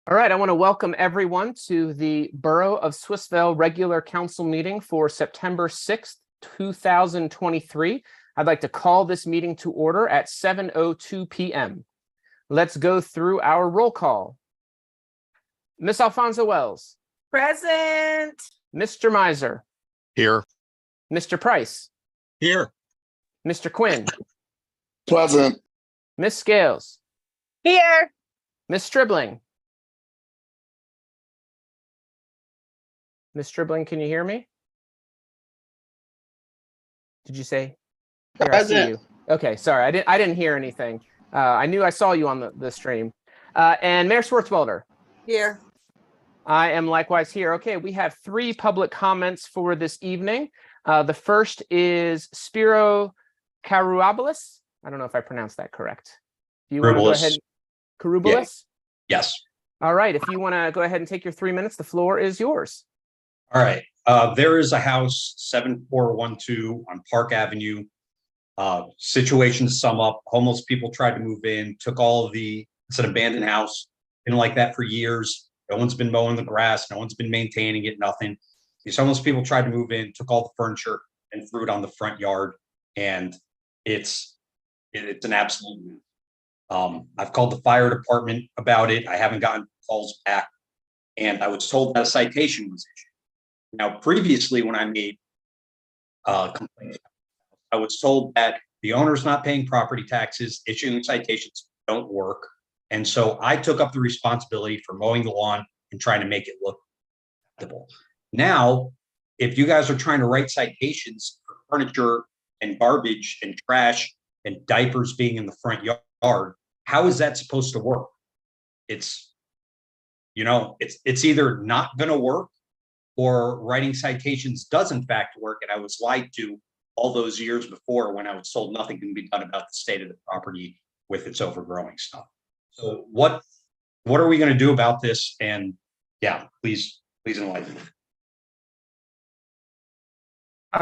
All right, I want to welcome everyone to the Borough of Swissvale regular council meeting for September 6th, 2023. I'd like to call this meeting to order at 7:02 p.m. Let's go through our roll call. Miss Alfonso Wells. Present. Mr. Miser. Here. Mr. Price. Here. Mr. Quinn. Present. Miss Scales. Here. Miss Stribling. Miss Stribling, can you hear me? Did you say? Here, I see you. Okay, sorry, I didn't hear anything. I knew I saw you on the stream. And Mayor Swartzwelder. Here. I am likewise here. Okay, we have 3 public comments for this evening. The first is Spiro Karoubalis. I don't know if I pronounced that correct. Do you want to go ahead? Karoubalis? Yeah. Yes. All right, if you want to go ahead and take your 3 minutes, the floor is yours. All right. There is a house 7412 on Park Avenue. Situation to sum up, homeless people tried to move in, took all of it's an abandoned house, been like that for years. No one's been mowing the grass, no one's been maintaining it, nothing. These homeless people tried to move in, took all the furniture and threw it on the front yard, and it's an absolute mess. I've called the fire department about it. I haven't gotten calls back, and I was told that a citation was issued. Now, previously, when I made complaints, I was told that the owner's not paying property taxes, issuing citations don't work. And so I took up the responsibility for mowing the lawn and trying to make it look acceptable. Now, if you guys are trying to write citations for furniture and garbage and trash and diapers being in the front yard, how is that supposed to work? It's either not going to work, or writing citations does in fact work, and I was lied to all those years before when I was told nothing can be done about the state of the property with its overgrowing stuff. So what are we going to do about this? And yeah, please enlighten me.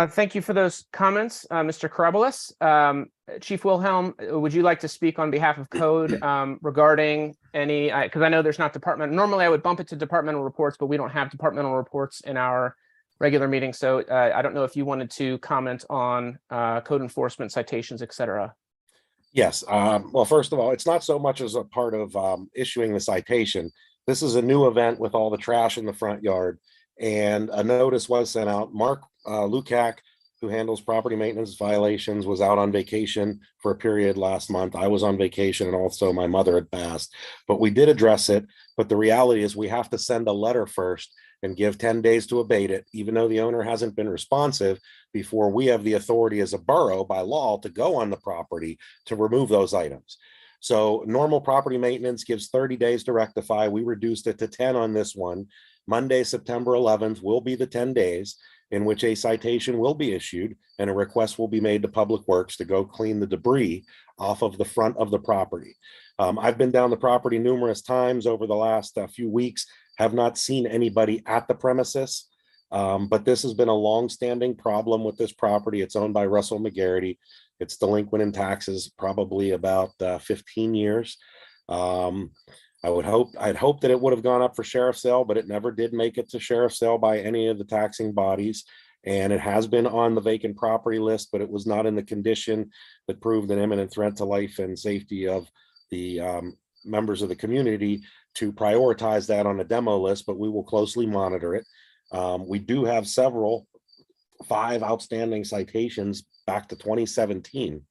Thank you for those comments, Mr. Karoubalis. Chief Wilhelm, would you like to speak on behalf of Code regarding any, because I know there's not normally I would bump it to departmental reports, but we don't have departmental reports in our regular meeting. So I don't know if you wanted to comment on code enforcement, citations, et cetera. Yes. Well, first of all, it's not so much as a part of issuing the citation. This is a new event with all the trash in the front yard, and a notice was sent out. Mark Lukac, who handles property maintenance violations, was out on vacation for a period last month. I was on vacation, and also my mother had passed, but we did address it. But the reality is we have to send a letter first and give 10 days to abate it, even though the owner hasn't been responsive, before we have the authority as a borough by law to go on the property to remove those items. So normal property maintenance gives 30 days to rectify. We reduced it to 10 on this one. Monday, September 11th will be the 10 days in which a citation will be issued and a request will be made to Public Works to go clean the debris off of the front of the property. I've been down the property numerous times over the last few weeks, have not seen anybody at the premises, but this has been a long-standing problem with this property. It's owned by Russell McGarity. It's delinquent in taxes, probably about 15 years. I'd hope that it would have gone up for sheriff's sale, but it never did make it to sheriff's sale by any of the taxing bodies. And it has been on the vacant property list, but it was not in the condition that proved an imminent threat to life and safety of the members of the community to prioritize that on a demo list, but we will closely monitor it. We do have 5 outstanding citations back to 2017.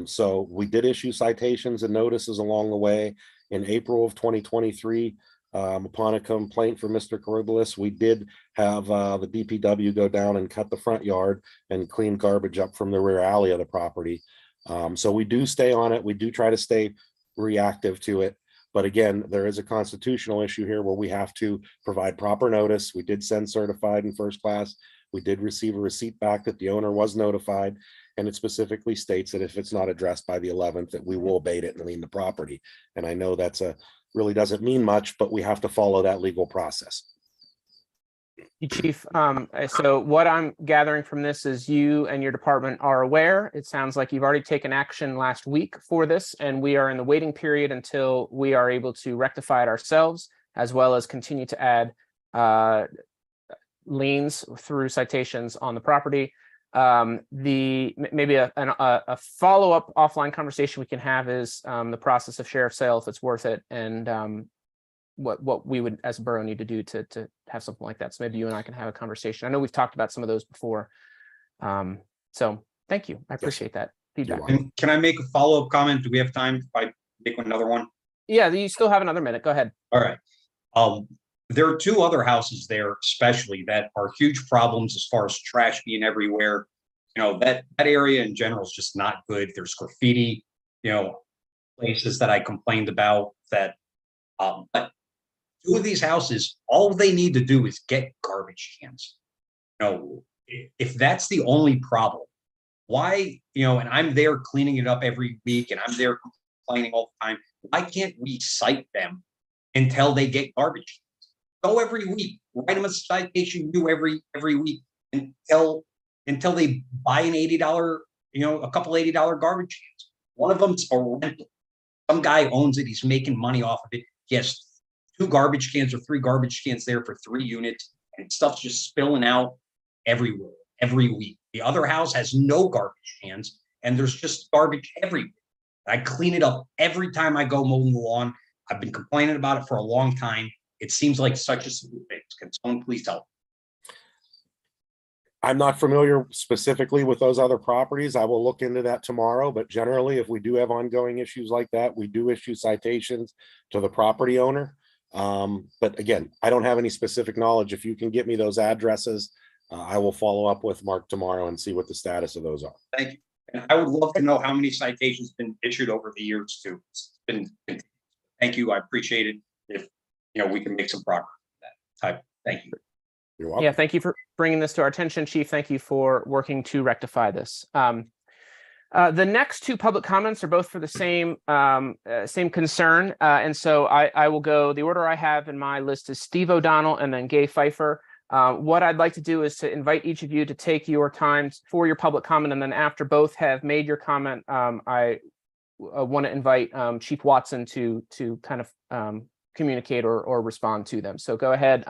So we did issue citations and notices along the way. In April of 2023, upon a complaint from Mr. Karoubalis, we did have the DPW go down and cut the front yard and clean garbage up from the rear alley of the property. So we do stay on it. We do try to stay reactive to it. But again, there is a constitutional issue here where we have to provide proper notice. We did send certified and first class. We did receive a receipt back that the owner was notified, and it specifically states that if it's not addressed by the 11th, that we will abate it and lien the property. And I know that's really doesn't mean much, but we have to follow that legal process. Chief, so what I'm gathering from this is you and your department are aware. It sounds like you've already taken action last week for this, and we are in the waiting period until we are able to rectify it ourselves. as well as continue to add liens through citations on the property. Maybe a follow-up offline conversation we can have is the process of sheriff sale, if it's worth it, and what we would as a borough need to do to have something like that. So maybe you and I can have a conversation. I know we've talked about some of those before. So thank you. I appreciate that feedback. And can I make a follow-up comment? Do we have time if I make another one? Yeah, you still have another minute. Go ahead. All right. There are two other houses there, especially, that are huge problems as far as trash being everywhere. You know, that area in general is just not good. There's graffiti, you know, places that I complained about that. But two of these houses, all they need to do is get garbage cans. You know, if that's the only problem, why, you know, and I'm there cleaning it up every week and I'm there complaining all the time. Why can't we cite them until they get garbage? Go every week, write them a citation due every week until they buy an $80, you know, a couple $80 garbage cans. One of them's a rental. Some guy owns it. He's making money off of it. He has 2 garbage cans or 3 garbage cans there for 3 units, and stuff's just spilling out everywhere every week. The other house has no garbage cans, and there's just garbage everywhere. I clean it up every time I go mowing the lawn. I've been complaining about it for a long time. It seems like such a simple thing. Can someone please help? I'm not familiar specifically with those other properties. I will look into that tomorrow, but generally, if we do have ongoing issues like that, we do issue citations to the property owner. But again, I don't have any specific knowledge. If you can get me those addresses, I will follow up with Mark tomorrow and see what the status of those are. Thank you. And I would love to know how many citations been issued over the years too. It's been, thank you. I appreciate it. If, you know, we can make some progress with that type. Thank you. You're welcome. Yeah, thank you for bringing this to our attention, Chief. Thank you for working to rectify this. The next 2 public comments are both for the same concern, and so I will go. The order I have in my list is Steve O'Donnell and then Gay Pfeiffer. What I'd like to do is to invite each of you to take your time for your public comment, and then after both have made your comment, I want to invite Chief Watson to kind of communicate or respond to them. So go ahead.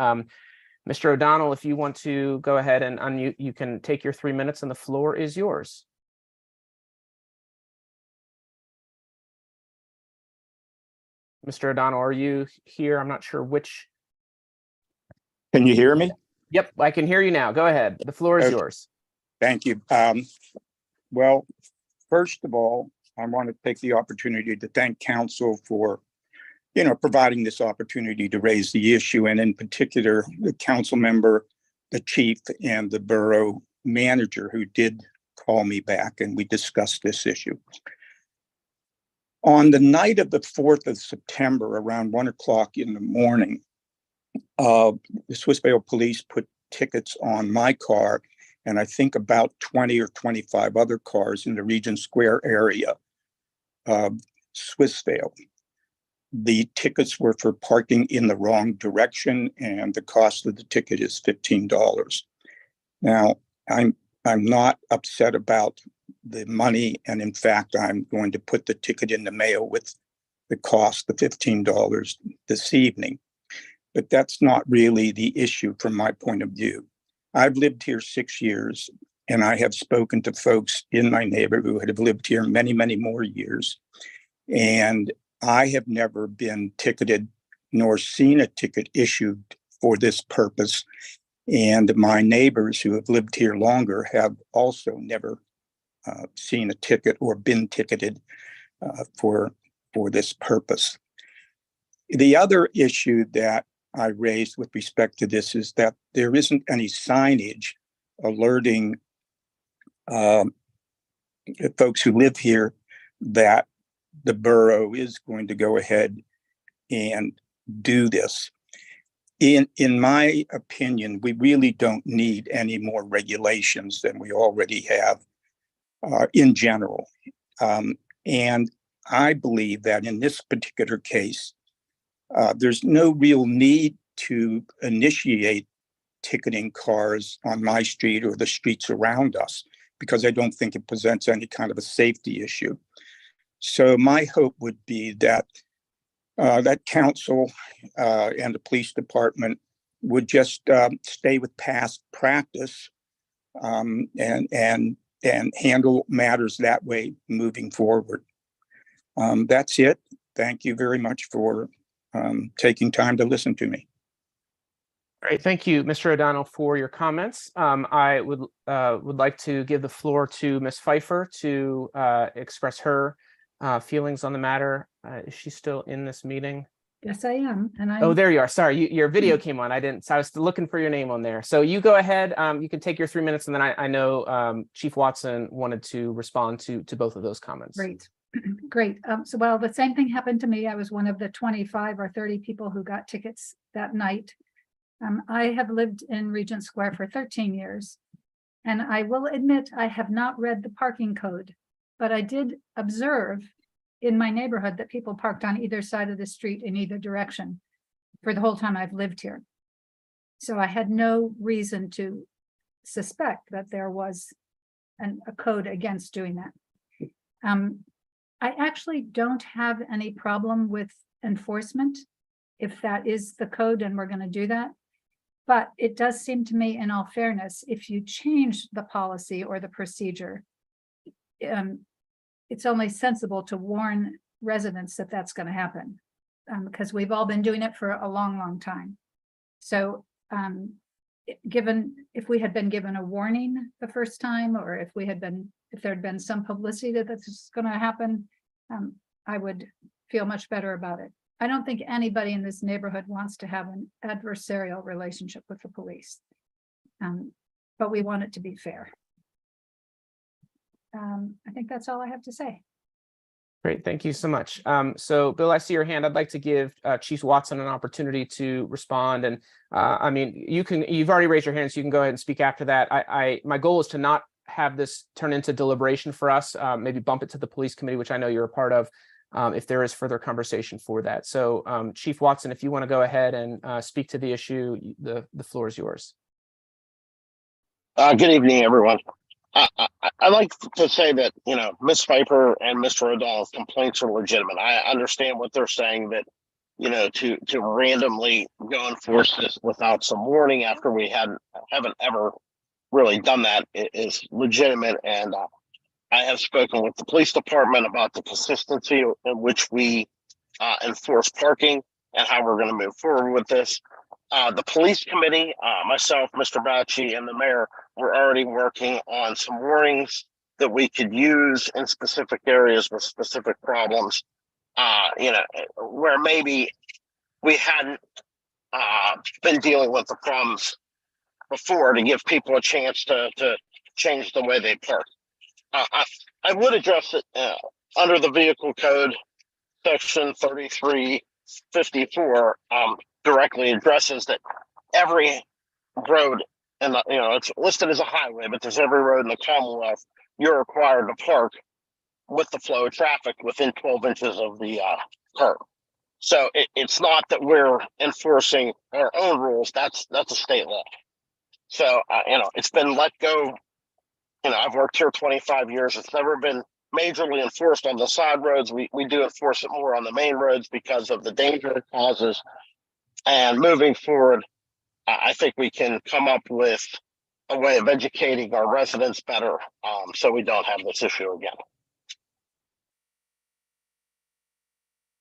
Mr. O'Donnell, if you want to go ahead and unmute, you can take your 3 minutes and the floor is yours. Mr. O'Donnell, are you here? I'm not sure which. Can you hear me? Yep, I can hear you now. Go ahead. The floor is Okay. yours. Thank you. Well, first of all, I want to take the opportunity to thank council for, you know, providing this opportunity to raise the issue, and in particular, the council member, the chief, and the borough manager who did call me back, and we discussed this issue. On the night of the 4th of September, around 1 o'clock in the morning, the Swissvale police put tickets on my car, and I think about 20 or 25 other cars in the Regent Square area of Swissvale. The tickets were for parking in the wrong direction, and the cost of the ticket is $15. Now, I'm not upset about the money, and in fact, I'm going to put the ticket in the mail with the cost of $15 this evening. But that's not really the issue from my point of view. I've lived here 6 years, and I have spoken to folks in my neighborhood who have lived here many, many more years. And I have never been ticketed nor seen a ticket issued for this purpose. And my neighbors who have lived here longer have also never seen a ticket or been ticketed for this purpose. The other issue that I raised with respect to this is that there isn't any signage alerting folks who live here that the borough is going to go ahead and do this. In my opinion, we really don't need any more regulations than we already have in general. And I believe that in this particular case, there's no real need to initiate ticketing cars on my street or the streets around us, because I don't think it presents any kind of a safety issue. So my hope would be that that council and the police department would just stay with past practice and handle matters that way moving forward. That's it. Thank you very much for taking time to listen to me. All right, thank you, Mr. O'Donnell, for your comments. I would like to give the floor to Ms. Pfeiffer to express her feelings on the matter. Is she still in this meeting? Yes, I am. And Oh, there you are. Sorry, your video came on. So I was looking for your name on there. So you go ahead. You can take your 3 minutes, and then I know Chief Watson wanted to respond to both of those comments. Great. Great. Well, the same thing happened to me. I was one of the 25 or 30 people who got tickets that night. I have lived in Regent Square for 13 years, and I will admit I have not read the parking code, but I did observe in my neighborhood that people parked on either side of the street in either direction for the whole time I've lived here. So I had no reason to suspect that there was a code against doing that. I actually don't have any problem with enforcement if that is the code and we're going to do that. But it does seem to me, in all fairness, if you change the policy or the procedure, it's only sensible to warn residents that that's going to happen, because we've all been doing it for a long, long time. So if we had been given a warning the first time, or if there had been some publicity that this is going to happen, I would feel much better about it. I don't think anybody in this neighborhood wants to have an adversarial relationship with the police, but we want it to be fair. I think that's all I have to say. Great, thank you so much. So Bill, I see your hand. I'd like to give Chief Watson an opportunity to respond. And I mean, you've already raised your hand, so you can go ahead and speak after that. My goal is to not have this turn into deliberation for us, maybe bump it to the police committee, which I know you're a part of, if there is further conversation for that. So Chief Watson, if you want to go ahead and speak to the issue, the floor is yours. Good evening, everyone. I'd like to say that, Ms. Pfeiffer and Mr. O'Donnell's complaints are legitimate. I understand what they're saying, that, to randomly go enforce this without some warning after we haven't ever really done that is legitimate. And I have spoken with the police department about the consistency in which we enforce parking and how we're going to move forward with this. The police committee, myself, Mr. Bacci, and the mayor were already working on some warnings that we could use in specific areas with specific problems, where maybe we hadn't been dealing with the problems before, to give people a chance to change the way they park. I would address it under the vehicle code, section 3354, directly addresses that every road, and it's listed as a highway, but there's every road in the Commonwealth you're required to park with the flow of traffic within 12 inches of the curb. So it's not that we're enforcing our own rules. That's a state law. So it's been let go. I've worked here 25 years. It's never been majorly enforced on the side roads. We do enforce it more on the main roads because of the danger it causes. And moving forward, I think we can come up with a way of educating our residents better, so we don't have this issue again.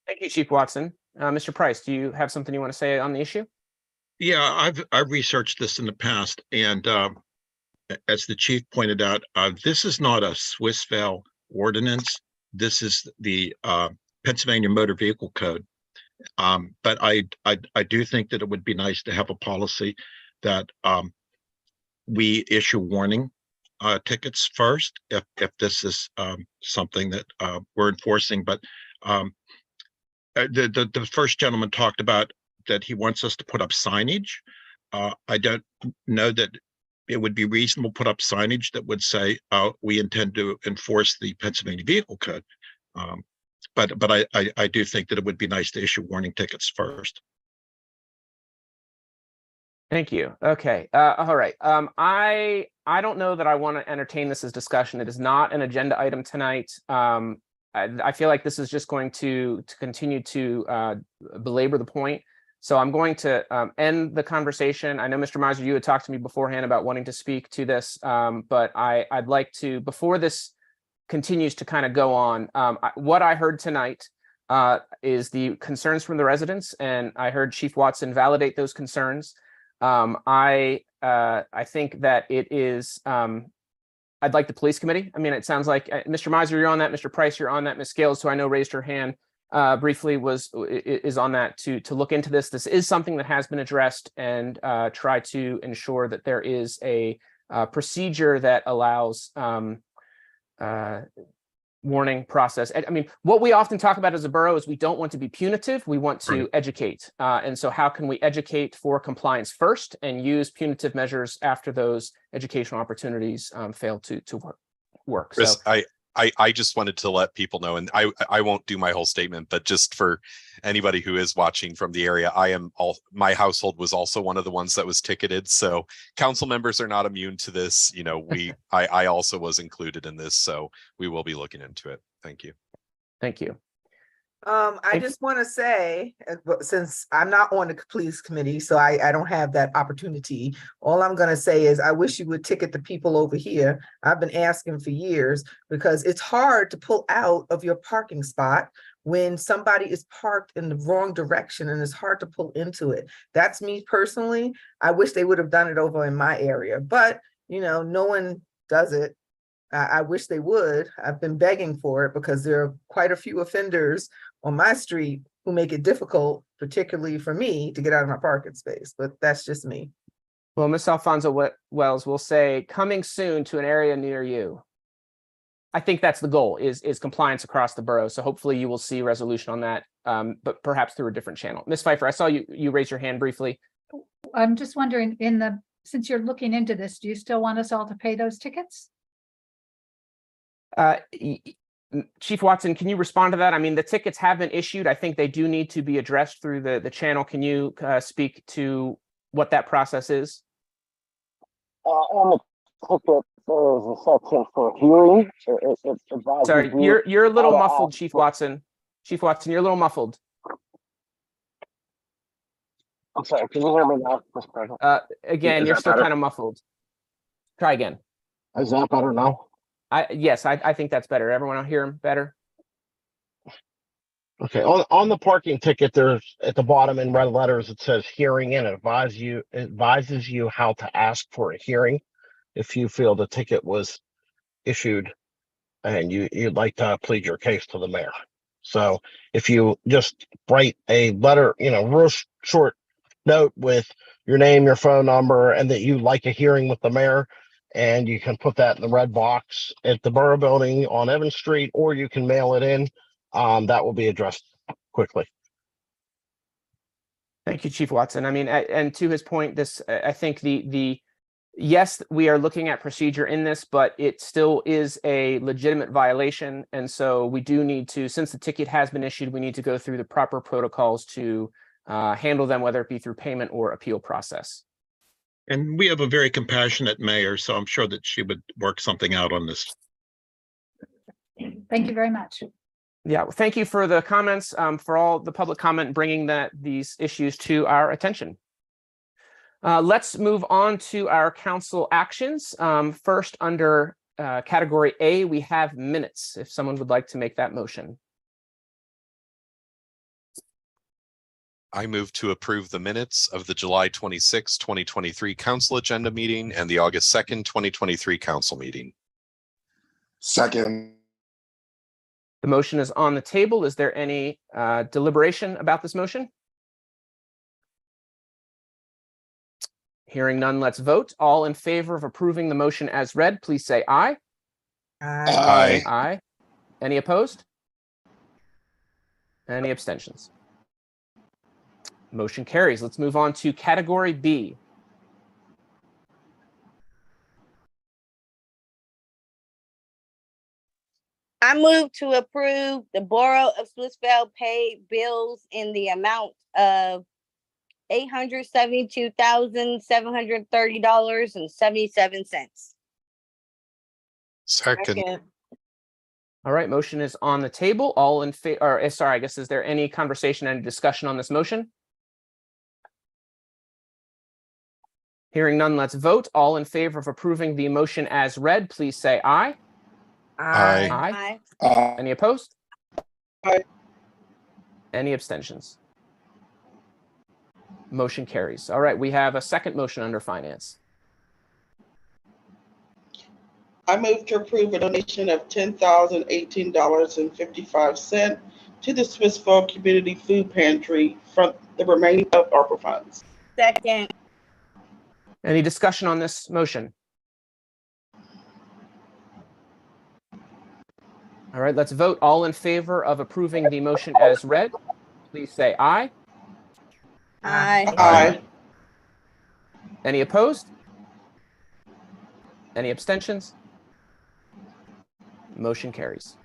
Thank you, Chief Watson. Mr. Price, do you have something you want to say on the issue? Yeah, I've researched this in the past, and as the chief pointed out, this is not a Swissvale ordinance. This is the Pennsylvania Motor Vehicle Code. But I do think that it would be nice to have a policy that we issue warning tickets first if this is something that we're enforcing. But the first gentleman talked about that he wants us to put up signage. I don't know that it would be reasonable to put up signage that would say we intend to enforce the Pennsylvania Vehicle Code. But I do think that it would be nice to issue warning tickets first. Thank you. Okay. All right. I don't know that I want to entertain this as discussion. It is not an agenda item tonight. I feel like this is just going to continue to belabor the point. So I'm going to end the conversation. I know, Mr. Miser, you had talked to me beforehand about wanting to speak to this, but I'd like to, before this continues to kind of go on, what I heard tonight is the concerns from the residents, and I heard Chief Watson validate those concerns. I think that it is, I'd like the police committee. I mean, it sounds like Mr. Miser, you're on that. Mr. Price, you're on that. Ms. Scales, who I know raised her hand briefly, is on that to look into this. This is something that has been addressed, and try to ensure that there is a procedure that allows warning process. I mean, what we often talk about as a borough is we don't want to be punitive. We want to educate. And so how can we educate for compliance first and use punitive measures after those educational opportunities fail to work? Chris, So I just wanted to let people know, and I won't do my whole statement, but just for anybody who is watching from the area, my household was also one of the ones that was ticketed. So council members are not immune to this. You know, I also was included in this, so we will be looking into it. Thank you. thank you. I just want to say, since I'm not on the police committee, so I don't have that opportunity. All I'm going to say is I wish you would ticket the people over here. I've been asking for years, because it's hard to pull out of your parking spot when somebody is parked in the wrong direction, and it's hard to pull into it. That's me personally. I wish they would have done it over in my area, but you know, no one does it. I wish they would. I've been begging for it because there are quite a few offenders on my street who make it difficult, particularly for me, to get out of my parking space. But that's just me. Well, Ms. Alfonso Wells will say, coming soon to an area near you. I think that's the goal, is compliance across the borough. So hopefully you will see resolution on that, but perhaps through a different channel. Ms. Pfeiffer, I saw you raise your hand briefly. I'm just wondering, since you're looking into this, do you still want us all to pay those tickets? Chief Watson, can you respond to that? I mean, the tickets have been issued. I think they do need to be addressed through the channel. Can you speak to what that process is? On the ticket, there is a section for hearing. It advises Sorry, you you're a little how to muffled, ask Chief for- Watson. Chief Watson, you're a little muffled. I'm sorry, can you hear me now, Mr. President? Again, Is you're that still better? kind of muffled. Try again. Is that better now? Yes, I think that's better. Everyone will hear him better. Okay, on the parking ticket, there's at the bottom in red letters, it says hearing, and it advises you how to ask for a hearing if you feel the ticket was issued and you'd like to plead your case to the mayor. So if you just write a letter, real short note with your name, your phone number, and that you like a hearing with the mayor, and you can put that in the red box at the Borough Building on Evans Street, or you can mail it in. That will be addressed quickly. Thank you, Chief Watson. I mean, and to his point, I think yes, we are looking at procedure in this, but it still is a legitimate violation. And so we do need to, since the ticket has been issued, we need to go through the proper protocols to handle them, whether it be through payment or appeal process. And we have a very compassionate mayor, so I'm sure that she would work something out on this. Thank you very much. Yeah, well, thank you for the comments, for all the public comment, bringing these issues to our attention. Let's move on to our council actions. First, under category A, we have minutes. If someone would like to make that motion. I move to approve the minutes of the July 26, 2023 council agenda meeting and the August 2nd, 2023 council meeting. Second. The motion is on the table. Is there any deliberation about this motion? Hearing none, let's vote. All in favor of approving the motion as read, please say aye. Aye. Aye. Any opposed? Any abstentions? Motion carries. Let's move on to category B. I move to approve the Borough of Swissvale paid bills in the amount of $872,730.77. Second. All right, motion is on the table. All in favor, or sorry, I guess, is there any conversation and discussion on this motion? Hearing none, let's vote. All in favor of approving the motion as read, please say aye. Aye. Aye. Aye. Any opposed? Aye. Any abstentions? Motion carries. All right, we have a second motion under finance. I move to approve a donation of $10,018.55 to the Swissville Community Food Pantry from the remaining of ARPA funds. Second. Any discussion on this motion? All right, let's vote. All in favor of approving the motion as read, please say aye. Aye. Aye. Any opposed? Any abstentions? Motion carries.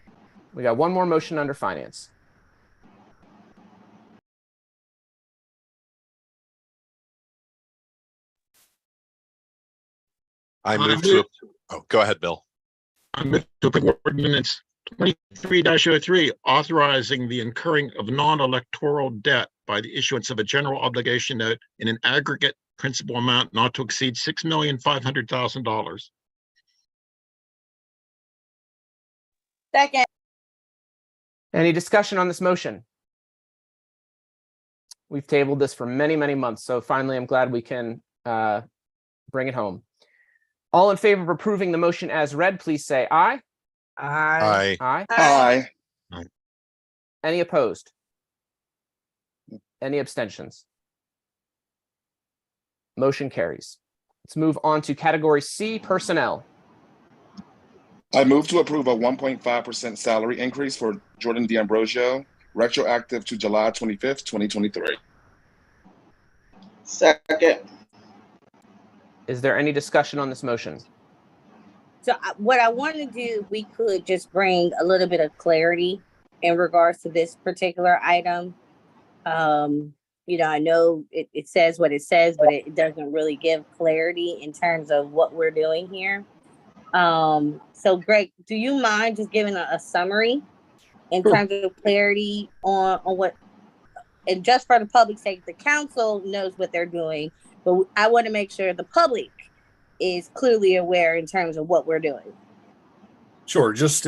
We got one more motion under finance. I move to, oh, go ahead, Bill. I move to approve ordinance 23-03, authorizing the incurring of non-electoral debt by the issuance of a general obligation note in an aggregate principal amount not to exceed $6,500,000. Second. Any discussion on this motion? We've tabled this for many, many months, so finally I'm glad we can bring it home. All in favor of approving the motion as read, please say aye. Aye. Aye. Aye. Aye. Any opposed? Any abstentions? Motion carries. Let's move on to category C, personnel. I move to approve a 1.5% salary increase for Jordan D'Ambrosio, retroactive to July 25th, 2023. Second. Is there any discussion on this motion? So what I want to do, we could just bring a little bit of clarity in regards to this particular item. You know, I know it says what it says, but it doesn't really give clarity in terms of what we're doing here. So Greg, do you mind just giving a summary in terms of clarity on what, and just for the public's sake, the council knows what they're doing, but I want to make sure the public is clearly aware in terms of what we're doing. Sure. Just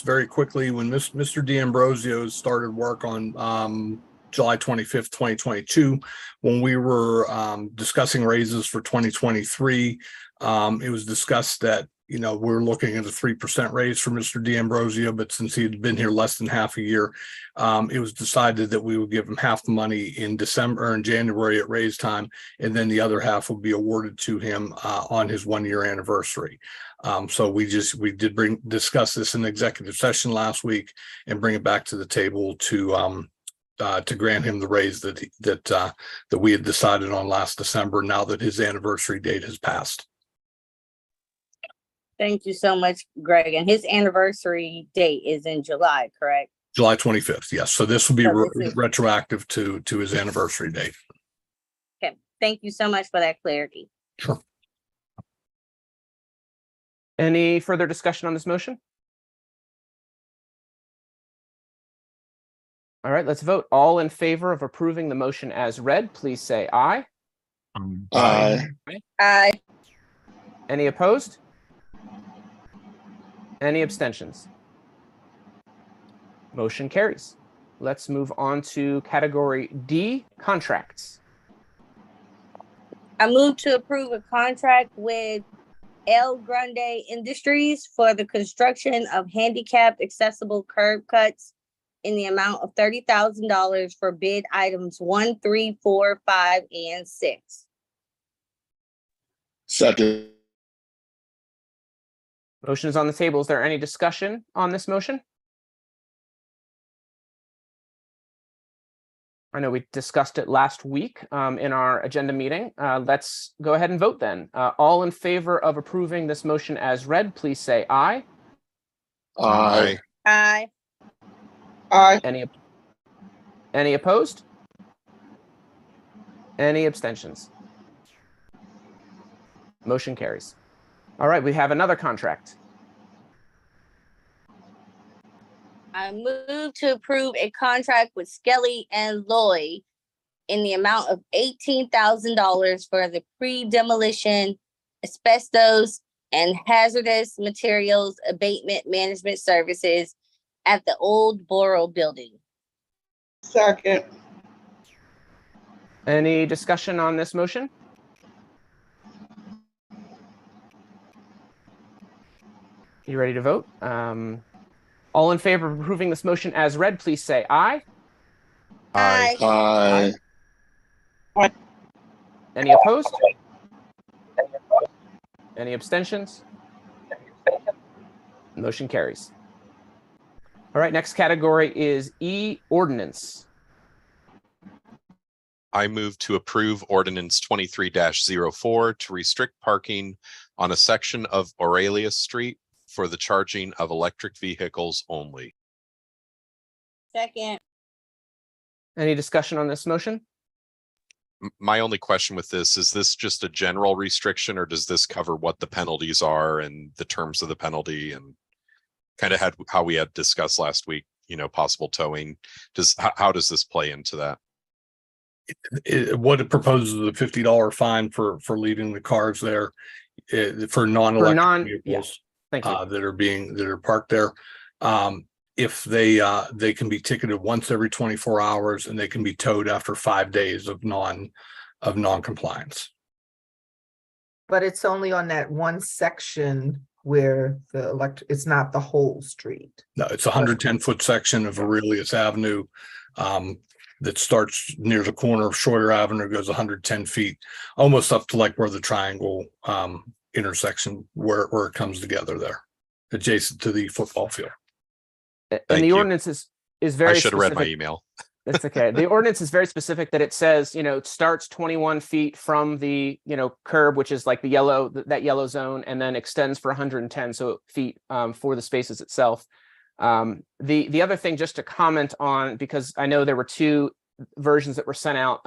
very quickly, when Mr. D'Ambrosio started work on July 25th, 2022, when we were discussing raises for 2023, it was discussed that, you know, we're looking at a 3% raise for Mr. D'Ambrosio, but since he had been here less than half a year, it was decided that we would give him half the money in December or in January at raise time, and then the other half would be awarded to him on his 1-year anniversary. So we did discuss this in executive session last week and bring it back to the table to grant him the raise that we had decided on last December, now that his anniversary date has passed. Thank you so much, Greg. And his anniversary date is in July, correct? July 25th, yes. So this will be So this is- retroactive to his anniversary date. Okay. Thank you so much for that clarity. Sure. Any further discussion on this motion? All right, let's vote. All in favor of approving the motion as read, please say aye. Aye. Aye. Any opposed? Any abstentions? Motion carries. Let's move on to category D, contracts. I move to approve a contract with El Grande Industries for the construction of handicapped accessible curb cuts in the amount of $30,000 for bid items 1, 3, 4, 5, and 6. Second. Motion is on the table. Is there any discussion on this motion? I know we discussed it last week in our agenda meeting. Let's go ahead and vote then. All in favor of approving this motion as read, please say aye. Aye. Aye. Aye. Any opposed? Any abstentions? Motion carries. All right, we have another contract. I move to approve a contract with Skelly and Loy in the amount of $18,000 for the pre-demolition asbestos and hazardous materials abatement management services at the old Borough building. Second. Any discussion on this motion? You ready to vote? All in favor of approving this motion as read, please say aye. Aye. Aye. Aye. Any opposed? Any abstentions? Motion carries. All right, next category is E, ordinance. I move to approve ordinance 23-04 to restrict parking on a section of Aurelius Street for the charging of electric vehicles only. Second. Any discussion on this motion? My only question with this, is this just a general restriction, or does this cover what the penalties are and the terms of the penalty, and kind of had how we had discussed last week, you know, possible towing? How does this play into that? What it proposes is a $50 fine for leaving the cars there for non-electric vehicles Thank you. that are parked there. If they can be ticketed once every 24 hours, and they can be towed after 5 days of non-compliance. But it's only on that one section where it's not the whole street. No, it's a 110-foot section of Aurelius Avenue that starts near the corner of Schroeder Avenue, goes 110 feet, almost up to like where the triangle intersection where it comes together there, adjacent to the football field. And Thank the you. ordinance is very I should have read my specific. email. That's okay. The ordinance is very specific that it says, you know, it starts 21 feet from the, you know, curb, which is like the yellow, that yellow zone, and then extends for 110 feet for the spaces itself. The other thing just to comment on, because I know there were two versions that were sent out,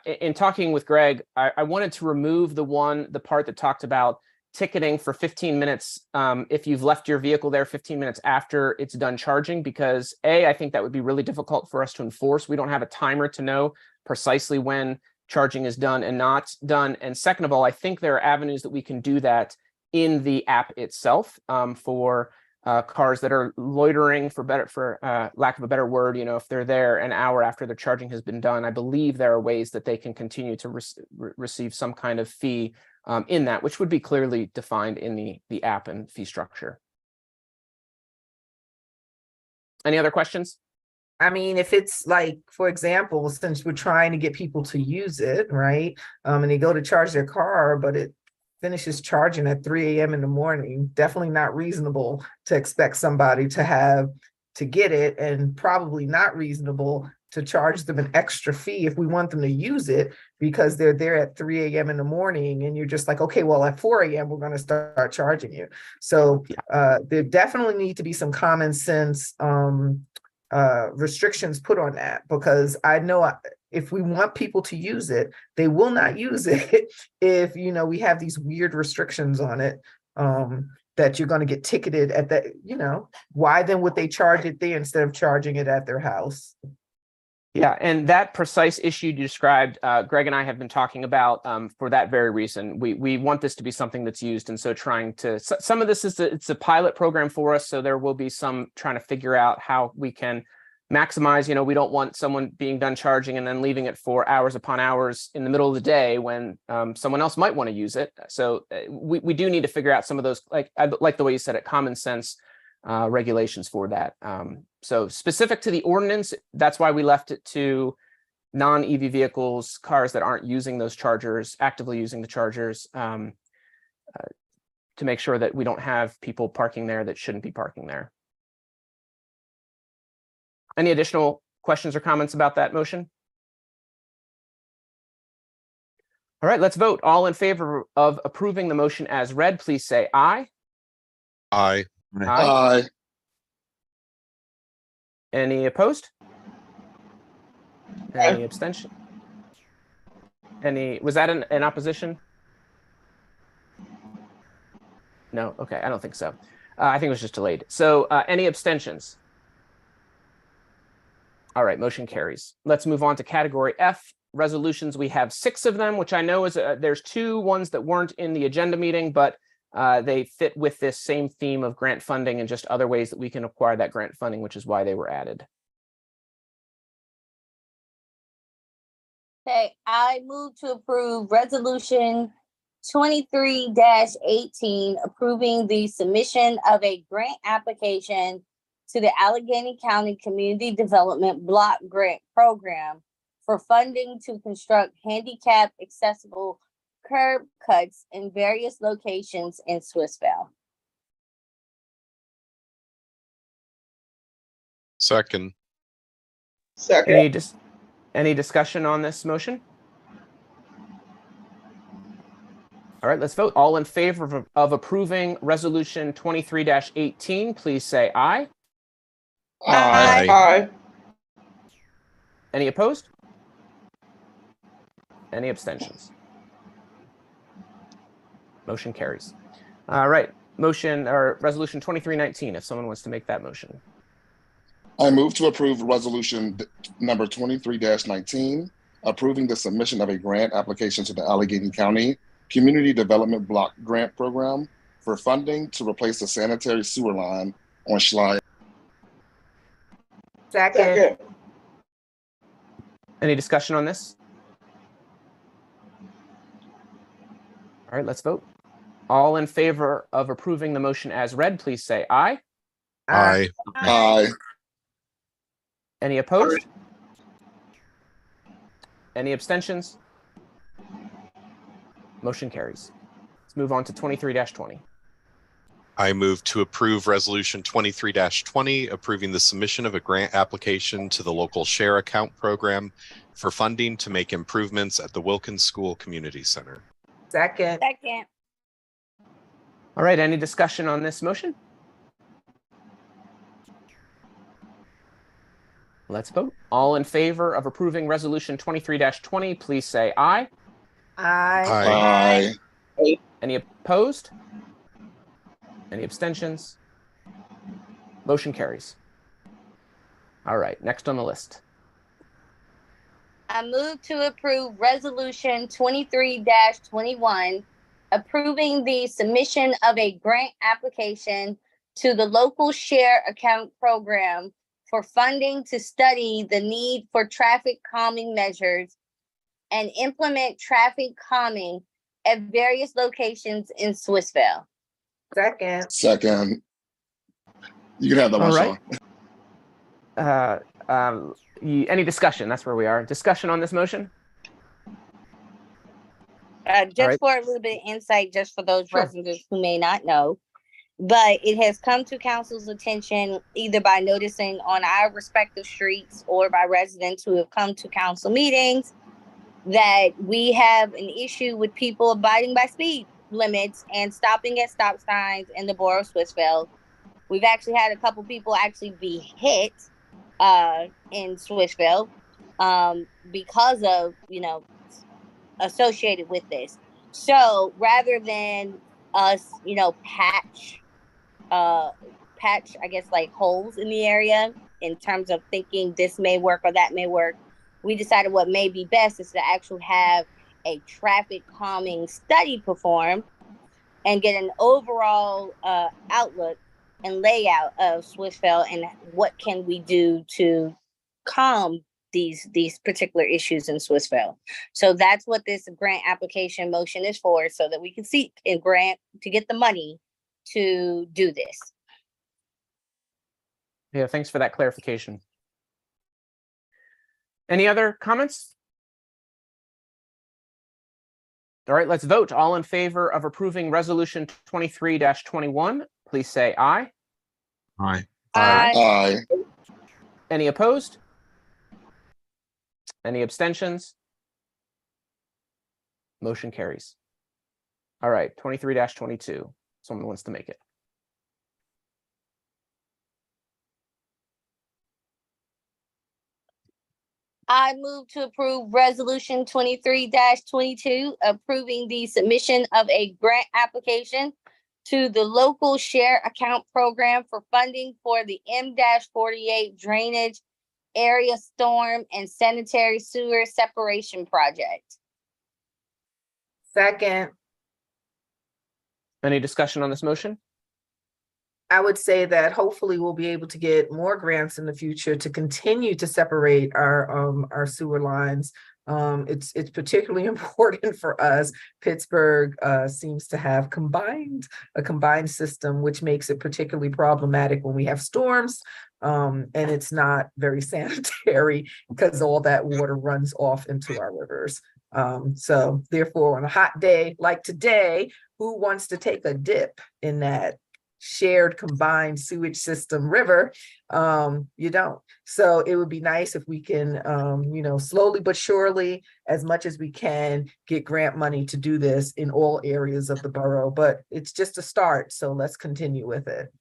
in talking with Greg, I wanted to remove the part that talked about ticketing for 15 minutes if you've left your vehicle there 15 minutes after it's done charging, because I think that would be really difficult for us to enforce. We don't have a timer to know precisely when charging is done and not done. And second of all, I think there are avenues that we can do that in the app itself for cars that are loitering, for lack of a better word, you know, if they're there an hour after their charging has been done. I believe there are ways that they can continue to receive some kind of fee in that, which would be clearly defined in the app and fee structure. Any other questions? I mean, if it's like, for example, since we're trying to get people to use it, right? And they go to charge their car, but it finishes charging at 3 a.m. in the morning, definitely not reasonable to expect somebody to get it, and probably not reasonable to charge them an extra fee if we want them to use it because they're there at 3 a.m. in the morning, and you're just like, okay, well, at 4 a.m. we're going to start charging you. So there definitely need to be some common sense restrictions put on that, because I know if we want people to use it, they will not use it if, you know, we have these weird restrictions on it, that you're going to get ticketed at that, you know, why then would they charge it there instead of charging it at their house? Yeah, and that precise issue you described, Greg and I have been talking about for that very reason. We want this to be something that's used, and so some of this it's a pilot program for us, so there will be some trying to figure out how we can maximize. You know, we don't want someone being done charging and then leaving it for hours upon hours in the middle of the day when someone else might want to use it. So we do need to figure out some of those, like I like the way you said it, common sense regulations for that. So specific to the ordinance, that's why we left it to non-EV vehicles, cars that aren't using those chargers, actively using the chargers, to make sure that we don't have people parking there that shouldn't be parking there. Any additional questions or comments about that motion? All right, let's vote. All in favor of approving the motion as read, please say aye. Aye. Aye. Any opposed? Any abstention? Was that an opposition? No, okay, I don't think so. I think it was just delayed. So any abstentions? All right, motion carries. Let's move on to category F, resolutions. We have 6 of them, which I know is there's 2 ones that weren't in the agenda meeting, but they fit with this same theme of grant funding and just other ways that we can acquire that grant funding, which is why they were added. Okay, I move to approve resolution 23-18, approving the submission of a grant application to the Allegheny County Community Development Block Grant Program for funding to construct handicap accessible curb cuts in various locations in Swissvale. Second. Second. Any discussion on this motion? All right, let's vote. All in favor of approving resolution 23-18, please say aye. Aye. Aye. Any opposed? Any abstentions? Motion carries. All right, motion or resolution 23-19, if someone wants to make that motion. I move to approve resolution number 23-19, approving the submission of a grant application to the Allegheny County Community Development Block Grant Program for funding to replace the sanitary sewer line on Schley. Second. Any discussion on this? All right, let's vote. All in favor of approving the motion as read, please say aye. Aye. Aye. Any opposed? Any abstentions? Motion carries. Let's move on to 23-20. I move to approve resolution 23-20, approving the submission of a grant application to the local share account program for funding to make improvements at the Wilkins School Community Center. Second. Second. All right, any discussion on this motion? Let's vote. All in favor of approving resolution 23-20, please say aye. Aye. Aye. Any opposed? Any abstentions? Motion carries. All right, next on the list. I move to approve resolution 23-21, approving the submission of a grant application to the local share account program for funding to study the need for traffic calming measures and implement traffic calming at various locations in Swissvale. Second. Second. You can have that one, All right. Sean. Any discussion? That's where we are. Discussion on this motion? Just All right. for a little bit of insight, just for those Sure. residents who may not know, but it has come to council's attention either by noticing on our respective streets or by residents who have come to council meetings that we have an issue with people abiding by speed limits and stopping at stop signs in the Borough of Swissvale. We've actually had a couple people actually be hit in Swissvale because of, associated with this. So rather than us, patch, I guess, like holes in the area in terms of thinking this may work or that may work, we decided what may be best is to actually have a traffic calming study performed and get an overall outlook and layout of Swissvale and what can we do to calm these particular issues in Swissvale. So that's what this grant application motion is for, so that we can seek a grant to get the money to do this. Yeah, thanks for that clarification. Any other comments? All right, let's vote. All in favor of approving resolution 23-21, please say aye. Aye. Aye. Any opposed? Any abstentions? Motion carries. All right, 23-22. Someone wants to make it. I move to approve resolution 23-22, approving the submission of a grant application to the local share account program for funding for the M-48 drainage area storm and sanitary sewer separation project. Second, Any discussion on this motion? I would say that hopefully we'll be able to get more grants in the future to continue to separate our sewer lines. It's particularly important for us. Pittsburgh seems to have a combined system, which makes it particularly problematic when we have storms. And it's not very sanitary because all that water runs off into our rivers. So therefore, on a hot day like today, who wants to take a dip in that shared combined sewage system river? You don't. So it would be nice if we can, slowly but surely, as much as we can, get grant money to do this in all areas of the borough. But it's just a start, so let's continue with it.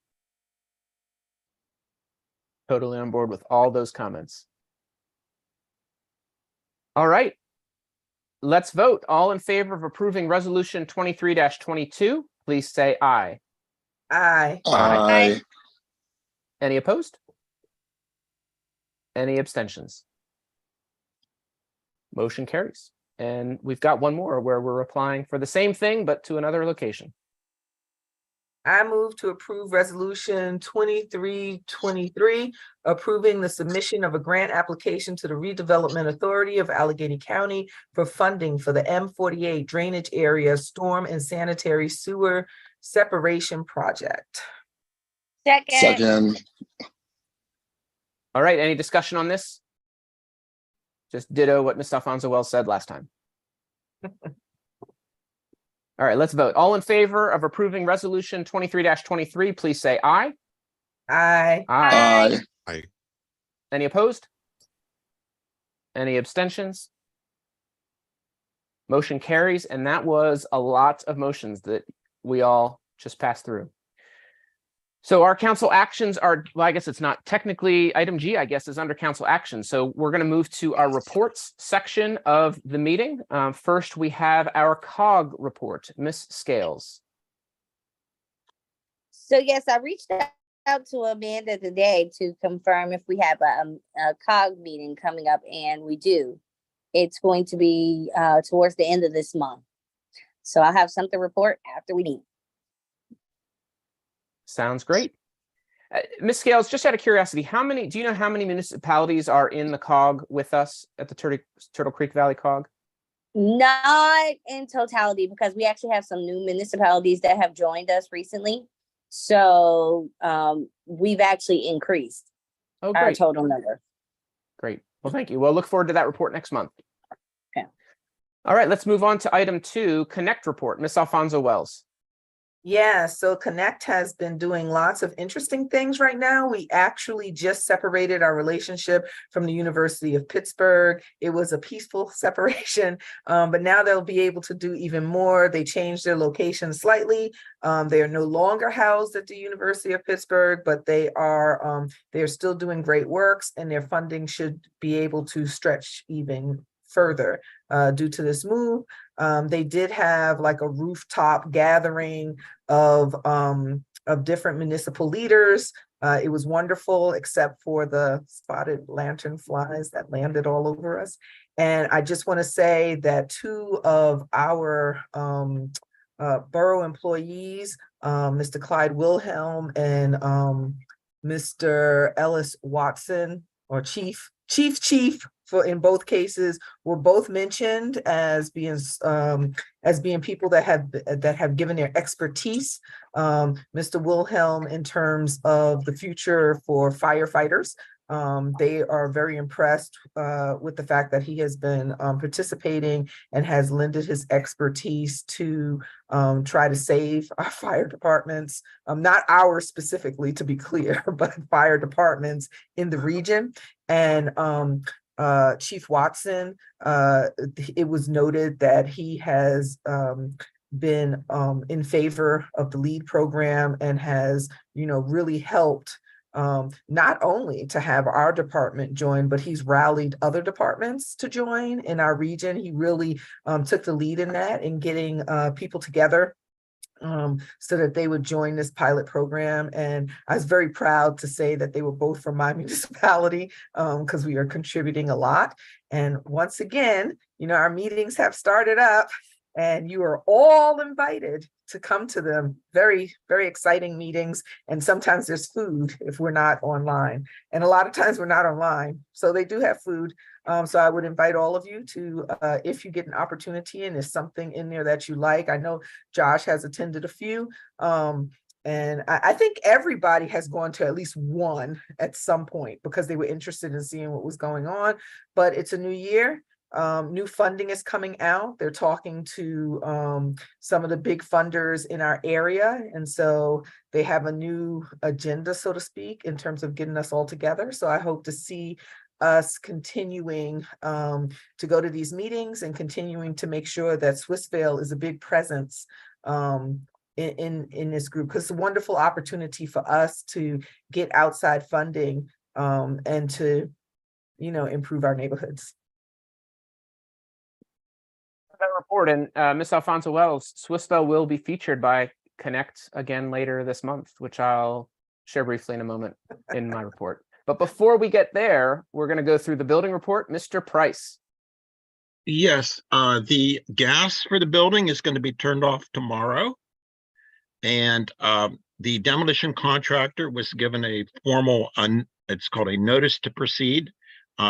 Totally on board with all those comments. All right. Let's vote. All in favor of approving resolution 23-22, please say aye. Aye. Aye. Any opposed? Any abstentions? Motion carries. And we've got one more where we're applying for the same thing, but to another location. I move to approve resolution 2323, approving the submission of a grant application to the Redevelopment Authority of Allegheny County for funding for the M48 drainage area storm and sanitary sewer separation project. Second. All right, any discussion on this? Just ditto what Ms. Alfonso Wells said last time. All right, let's vote. All in favor of approving resolution 23-23, please say aye. Aye. Aye. Aye. Any opposed? Any abstentions? Motion carries, and that was a lot of motions that we all just passed through. So our council actions are, well, I guess it's not technically item G, I guess, is under council action. So we're going to move to our reports section of the meeting. First, we have our COG report. Ms. Scales. So yes, I reached out to Amanda today to confirm if we have a COG meeting coming up, and we do. It's going to be towards the end of this month. So I'll have something to report after we meet. Sounds great. Ms. Scales, just out of curiosity, do you know how many municipalities are in the COG with us at the Turtle Creek Valley COG? Not in totality, because we actually have some new municipalities that have joined us recently. So we've actually increased our total number. Great. Well, thank you. We'll look forward to that report next month. Okay. All right, let's move on to item 2, Connect report. Ms. Alfonso Wells. Yeah, so Connect has been doing lots of interesting things right now. We actually just separated our relationship from the University of Pittsburgh. It was a peaceful separation, but now they'll be able to do even more. They changed their location slightly. They are no longer housed at the University of Pittsburgh, but they're still doing great works, and their funding should be able to stretch even further due to this move. They did have like a rooftop gathering of different municipal leaders. It was wonderful, except for the spotted lantern flies that landed all over us. And I just want to say that 2 of our borough employees, Mr. Clyde Wilhelm and Mr. Ellis Watson, or Chief, for in both cases, were both mentioned as being people that have given their expertise. Mr. Wilhelm, in terms of the future for firefighters, they are very impressed with the fact that he has been participating and has lended his expertise to try to save our fire departments, not ours specifically, to be clear, but fire departments in the region. And Chief Watson, it was noted that he has been in favor of the LEAD program and has, really helped not only to have our department join, but he's rallied other departments to join in our region. He really took the lead in that, in getting people together so that they would join this pilot program. And I was very proud to say that they were both from my municipality, because we are contributing a lot. And once again, our meetings have started up, and you are all invited to come to them. Very, very exciting meetings. And sometimes there's food if we're not online. And a lot of times we're not online. So they do have food. So I would invite all of you to, if you get an opportunity and there's something in there that you like. I know Josh has attended a few. And I think everybody has gone to at least one at some point because they were interested in seeing what was going on. But it's a new year. New funding is coming out. They're talking to some of the big funders in our area. And so they have a new agenda, so to speak, in terms of getting us all together. So I hope to see us continuing to go to these meetings and continuing to make sure that Swissvale is a big presence in this group, because it's a wonderful opportunity for us to get outside funding and to, improve our neighborhoods. That report, and Ms. Alfonso Wells, Swissvale will be featured by Connect again later this month, which I'll share briefly in a moment in my report. But before we get there, we're going to go through the building report. Mr. Price. Yes, the gas for the building is going to be turned off tomorrow. And the demolition contractor was given a formal, it's called a notice to proceed.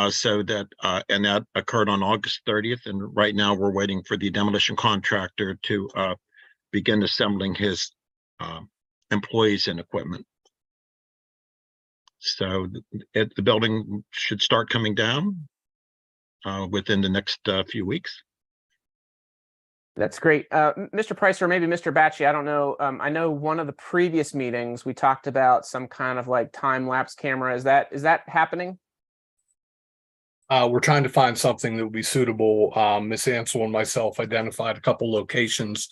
So that, and that occurred on August 30th. And right now we're waiting for the demolition contractor to begin assembling his employees and equipment. So the building should start coming down within the next few weeks. That's great. Mr. Price, or maybe Mr. Batchy, I don't know. I know one of the previous meetings, we talked about some kind of like time-lapse camera. Is that happening? We're trying to find something that would be suitable. Ms. Ansel and myself identified a couple locations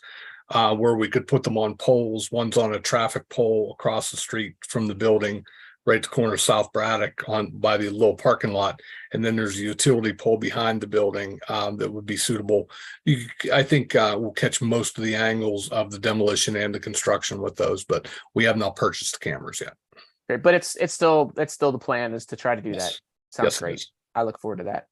where we could put them on poles. One's on a traffic pole across the street from the building, right at the corner of South Braddock by the little parking lot. And then there's a utility pole behind the building that would be suitable. I think we'll catch most of the angles of the demolition and the construction with those, but we have not purchased the cameras yet. Great, but it's still the plan is to try to do that. Sounds Yes, great. I look forward to that.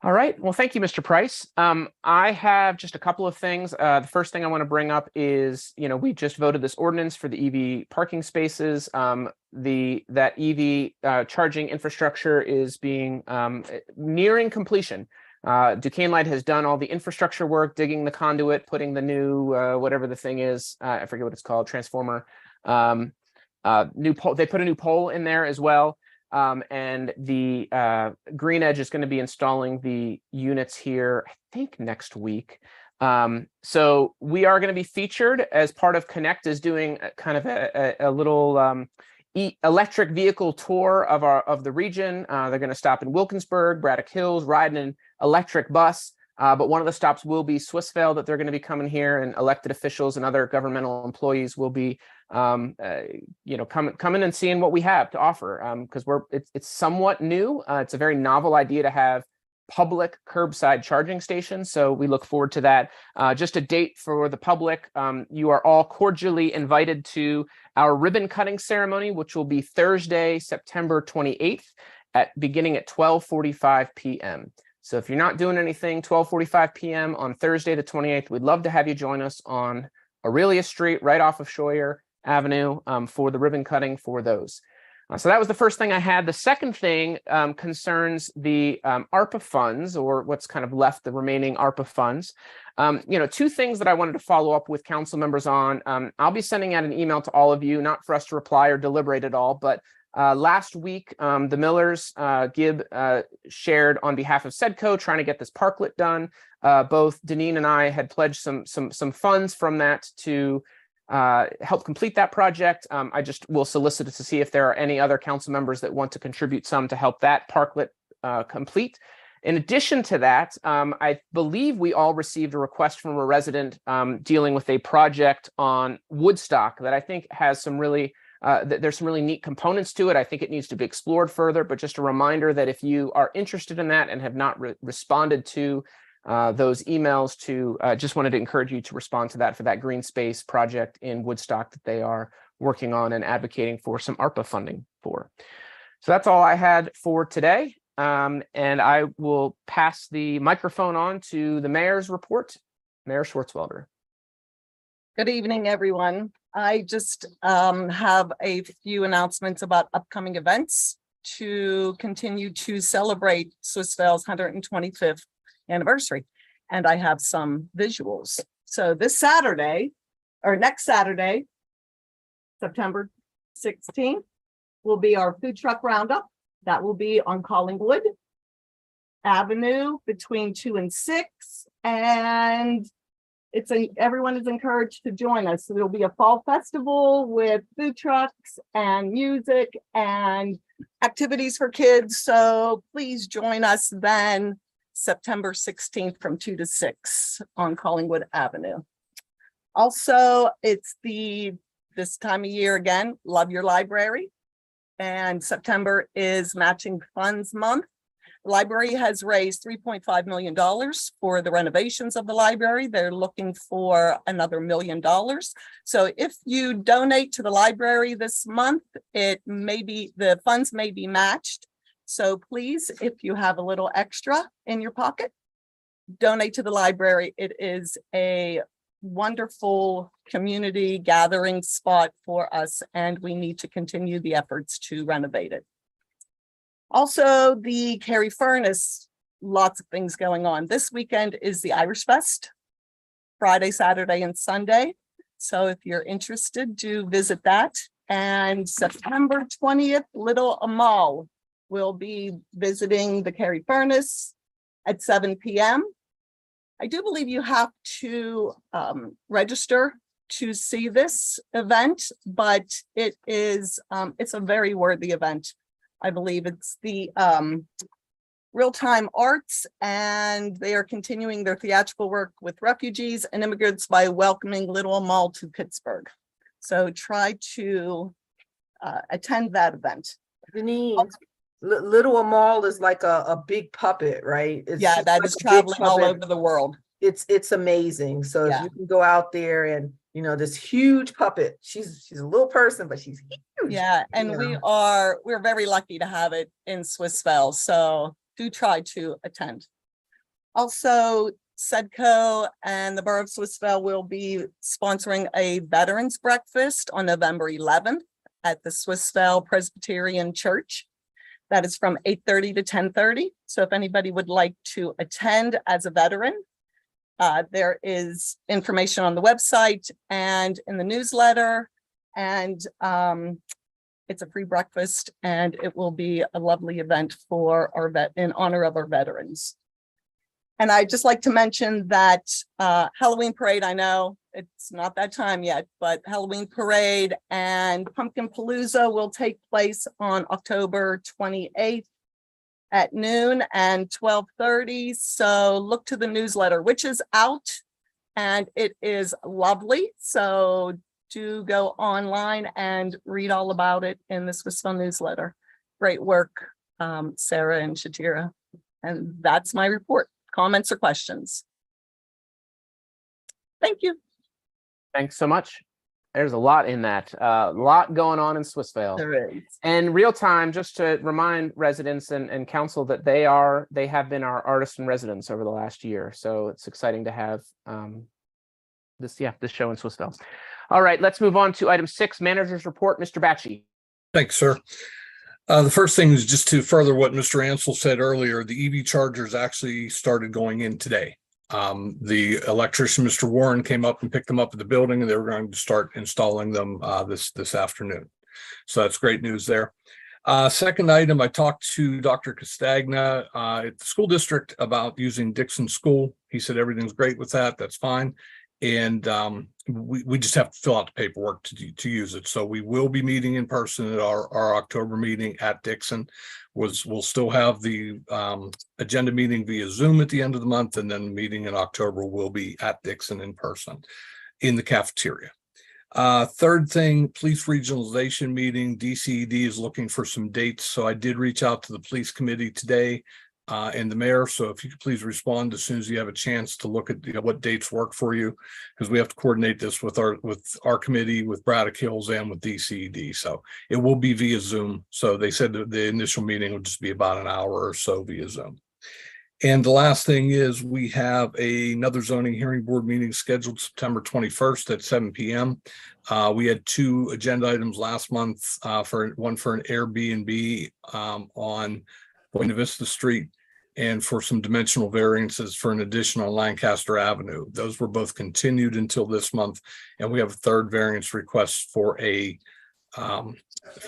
All right. Well, thank you, Mr. Price. I have just a couple of things. The first thing I want to bring up is, we just voted this ordinance for the EV parking spaces. That EV charging infrastructure is being nearing completion. Duquesne Light has done all the infrastructure work, digging the conduit, putting the new whatever the thing is. I forget what it's called, transformer. New pole. They put a new pole in there as well. And the Green Edge is going to be installing the units here, I think next week. So we are going to be featured as part of Connect is doing kind of a little electric vehicle tour of the region. They're going to stop in Wilkinsburg, Braddock Hills, riding an electric bus. But one of the stops will be Swissvale, that they're going to be coming here, and elected officials and other governmental employees will be coming and seeing what we have to offer, because it's somewhat new. It's a very novel idea to have public curbside charging stations, so we look forward to that. Just a date for the public: you are all cordially invited to our ribbon cutting ceremony, which will be Thursday, September 28th, beginning at 12:45 p.m. So if you're not doing anything, 12:45 p.m. on Thursday the 28th, we'd love to have you join us on Aurelia Street, right off of Scheuer Avenue, for the ribbon cutting for those. So that was the first thing I had. The second thing concerns the ARPA funds, or what's kind of left, the remaining ARPA funds. Two things that I wanted to follow up with council members on. I'll be sending out an email to all of you, not for us to reply or deliberate at all, but last week, the Millers, Gibb shared on behalf of SEDCO, trying to get this parklet done. Both Deneen and I had pledged some funds from that to help complete that project. I just will solicit to see if there are any other council members that want to contribute some to help that parklet complete. In addition to that, I believe we all received a request from a resident dealing with a project on Woodstock that I think has some really there's some really neat components to it. I think it needs to be explored further, but just a reminder that if you are interested in that and have not responded to those emails to, just wanted to encourage you to respond to that for that green space project in Woodstock that they are working on and advocating for some ARPA funding for. So that's all I had for today. And I will pass the microphone on to the mayor's report. Mayor Schwartzwelder. Good evening, everyone. I just have a few announcements about upcoming events to continue to celebrate Swissvale's 125th anniversary. And I have some visuals. So this Saturday, or next Saturday, September 16th, will be our food truck roundup. That will be on Collingwood Avenue between 2 and 6. And everyone is encouraged to join us. So there'll be a fall festival with food trucks and music and activities for kids. So please join us then September 16th from 2 to 6 on Collingwood Avenue. Also, it's this time of year again, Love Your Library. And September is Matching Funds Month. The library has raised $3.5 million for the renovations of the library. They're looking for another $1 million. So if you donate to the library this month, the funds may be matched. So please, if you have a little extra in your pocket, donate to the library. It is a wonderful community gathering spot for us, and we need to continue the efforts to renovate it. Also, the Carey Furnace, lots of things going on. This weekend is the Irish Fest, Friday, Saturday, and Sunday. So if you're interested, do visit that. And September 20th, Little Amal will be visiting the Carey Furnace at 7 p.m. I do believe you have to register to see this event, but it's a very worthy event. I believe it's the Real-Time Arts, and they are continuing their theatrical work with refugees and immigrants by welcoming Little Amal to Pittsburgh. So try to attend that event. Denise, Little Amal is like a big puppet, right? Yeah, that is traveling all over the world. It's amazing. So if you can go out there and, this huge puppet, she's a little person, but she's huge. Yeah, and we're very lucky to have it in Swissvale. So do try to attend. Also, SEDCO and the Borough of Swissvale will be sponsoring a veterans breakfast on November 11th at the Swissvale Presbyterian Church. That is from 8:30 to 10:30. So if anybody would like to attend as a veteran, there is information on the website and in the newsletter, and it's a free breakfast, and it will be a lovely event for in honor of our veterans. And I'd just like to mention that Halloween parade, I know it's not that time yet, but Halloween parade and Pumpkin Palooza will take place on October 28th at noon and 12:30. So look to the newsletter, which is out, and it is lovely. So do go online and read all about it in the Swissvale newsletter. Great work, Sarah and Shatira. And that's my report. Comments or questions? Thank you. Thanks so much. There's a lot in that. A lot going on in Swissvale. There is. And real time, just to remind residents and council that they have been our artists in residence over the last year. So it's exciting to have this show in Swissvale. All right, let's move on to item 6, manager's report. Mr. Batchy. Thanks, sir. The first thing is just to further what Mr. Ansel said earlier, the EV chargers actually started going in today. The electrician, Mr. Warren, came up and picked them up at the building, and they were going to start installing them this afternoon. So that's great news there. Second item, I talked to Dr. Castagna at the school district about using Dixon School. He said everything's great with that. That's fine. And we just have to fill out the paperwork to use it. So we will be meeting in person at our October meeting at Dixon. We'll still have the agenda meeting via Zoom at the end of the month, and then the meeting in October will be at Dixon in person in the cafeteria. Third thing, police regionalization meeting. DCED is looking for some dates. So I did reach out to the police committee today. and the mayor. So if you could please respond as soon as you have a chance to look at what dates work for you, because we have to coordinate this with our committee, with Braddock Hills, and with DCED. So it will be via Zoom. So they said that the initial meeting will just be about an hour or so via Zoom. And the last thing is we have another zoning hearing board meeting scheduled September 21st at 7 p.m. We had 2 agenda items last month, one for an Airbnb on Buena Vista Street, and for some dimensional variances for an addition on Lancaster Avenue. Those were both continued until this month, and we have a third variance request for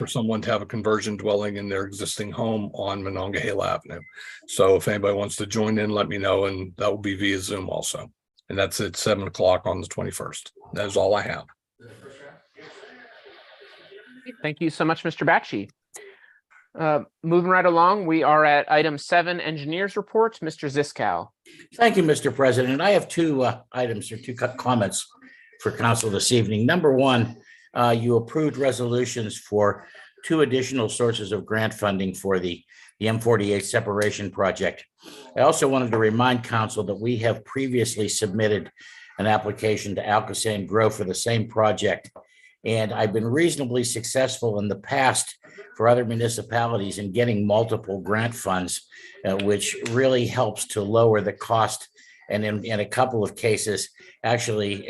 someone to have a conversion dwelling in their existing home on Monongahela Avenue. So if anybody wants to join in, let me know, and that will be via Zoom also. And that's at 7 o'clock on the 21st. That is all I have. Thank you so much, Mr. Bakshi. Moving right along, we are at item 7, engineers reports. Mr. Ziskow. Thank you, Mr. President. I have 2 items or 2 comments for council this evening. Number 1, you approved resolutions for 2 additional sources of grant funding for the M48 separation project. I also wanted to remind council that we have previously submitted an application to Alcosan Grow for the same project. And I've been reasonably successful in the past for other municipalities in getting multiple grant funds, which really helps to lower the cost. And in a couple of cases, actually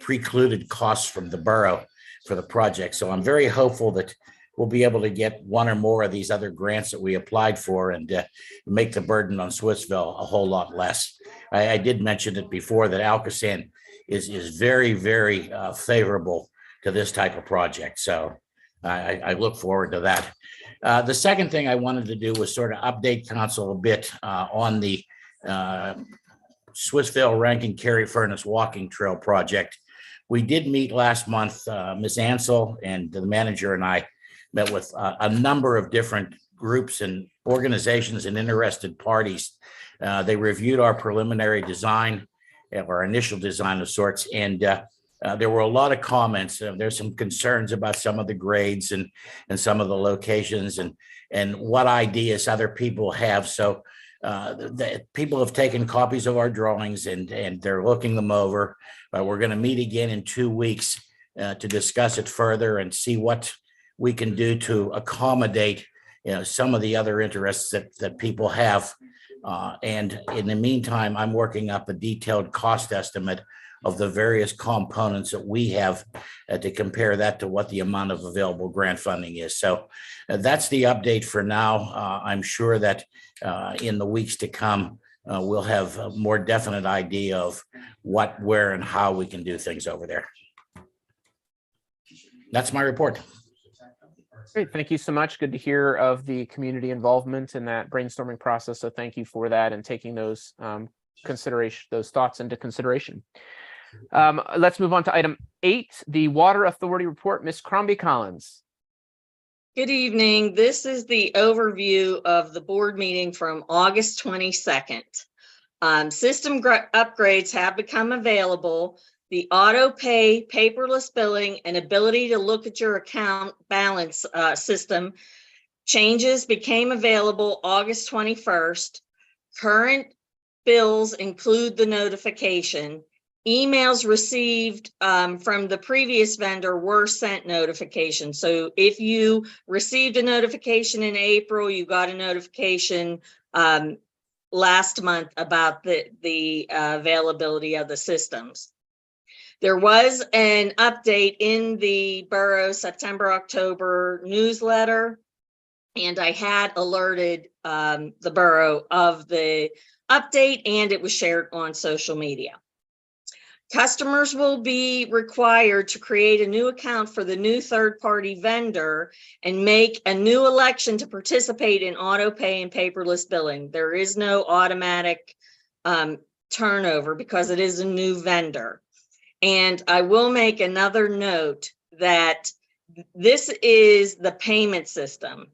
precluded costs from the borough for the project. So I'm very hopeful that we'll be able to get 1 or more of these other grants that we applied for and make the burden on Swissville a whole lot less. I did mention it before that Alcosan is very, very favorable to this type of project. So I look forward to that. The second thing I wanted to do was sort of update council a bit on the Swissville Rankin Cary Furnace Walking Trail project. We did meet last month. Ms. Ansel and the manager and I met with a number of different groups and organizations and interested parties. They reviewed our preliminary design, our initial design of sorts, and there were a lot of comments. There's some concerns about some of the grades and some of the locations and what ideas other people have. So the people have taken copies of our drawings and they're looking them over. We're going to meet again in 2 weeks to discuss it further and see what we can do to accommodate some of the other interests that people have. And in the meantime, I'm working up a detailed cost estimate of the various components that we have to compare that to what the amount of available grant funding is. So that's the update for now. I'm sure that in the weeks to come, we'll have a more definite idea of what, where, and how we can do things over there. That's my report. Great, thank you so much. Good to hear of the community involvement in that brainstorming process. So thank you for that and taking those those thoughts into consideration. Let's move on to item 8, the Water Authority report. Ms. Crombie Collins. Good evening. This is the overview of the board meeting from August 22nd. System upgrades have become available. The auto pay, paperless billing, and ability to look at your account balance system changes became available August 21st. Current bills include the notification. Emails received from the previous vendor were sent notifications. So if you received a notification in April, you got a notification last month about the availability of the systems. There was an update in the Borough September-October newsletter, and I had alerted the Borough of the update, and it was shared on social media. Customers will be required to create a new account for the new third-party vendor and make a new election to participate in auto pay and paperless billing. There is no automatic turnover because it is a new vendor. And I will make another note that this is the payment system.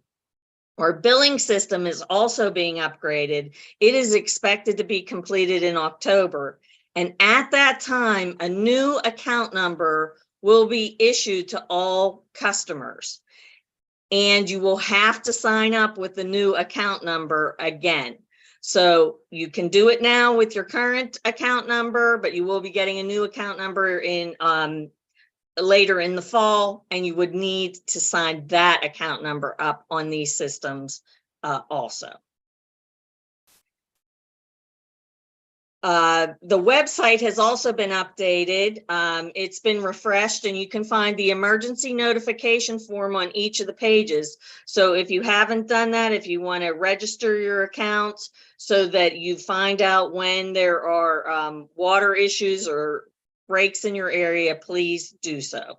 Our billing system is also being upgraded. It is expected to be completed in October. And at that time, a new account number will be issued to all customers. And you will have to sign up with the new account number again. So you can do it now with your current account number, but you will be getting a new account number in later in the fall, and you would need to sign that account number up on these systems also. The website has also been updated. It's been refreshed, and you can find the emergency notification form on each of the pages. So if you haven't done that, if you want to register your accounts so that you find out when there are water issues or breaks in your area, please do so.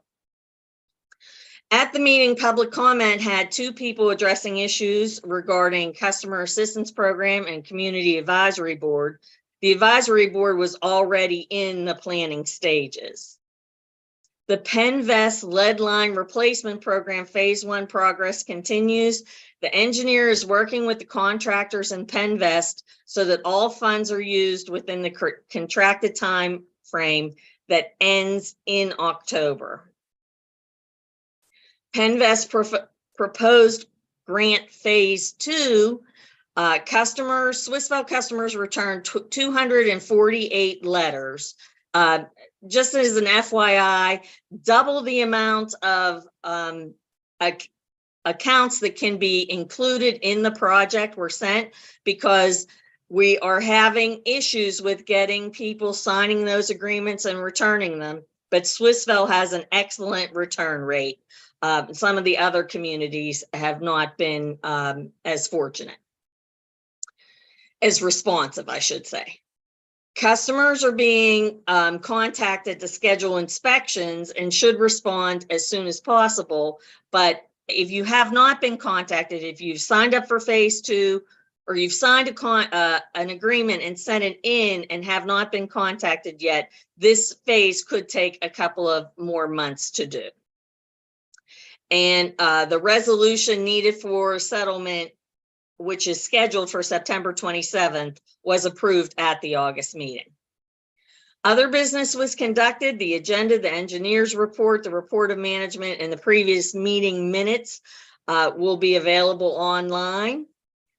At the meeting, public comment had 2 people addressing issues regarding customer assistance program and community advisory board. The advisory board was already in the planning stages. The Penvest lead line replacement program phase 1 progress continues. The engineer is working with the contractors in Penvest so that all funds are used within the contracted time frame that ends in October. Penvest proposed grant phase 2. Swissvale customers returned 248 letters. Just as an FYI, double the amount of accounts that can be included in the project were sent, because we are having issues with getting people signing those agreements and returning them. But Swissvale has an excellent return rate. Some of the other communities have not been as fortunate. As responsive, I should say. Customers are being contacted to schedule inspections and should respond as soon as possible. But if you have not been contacted, if you've signed up for phase 2, or you've signed an agreement and sent it in and have not been contacted yet, this phase could take a couple of more months to do. And the resolution needed for settlement, which is scheduled for September 27th, was approved at the August meeting. Other business was conducted. The agenda, the engineer's report, the report of management, and the previous meeting minutes will be available online.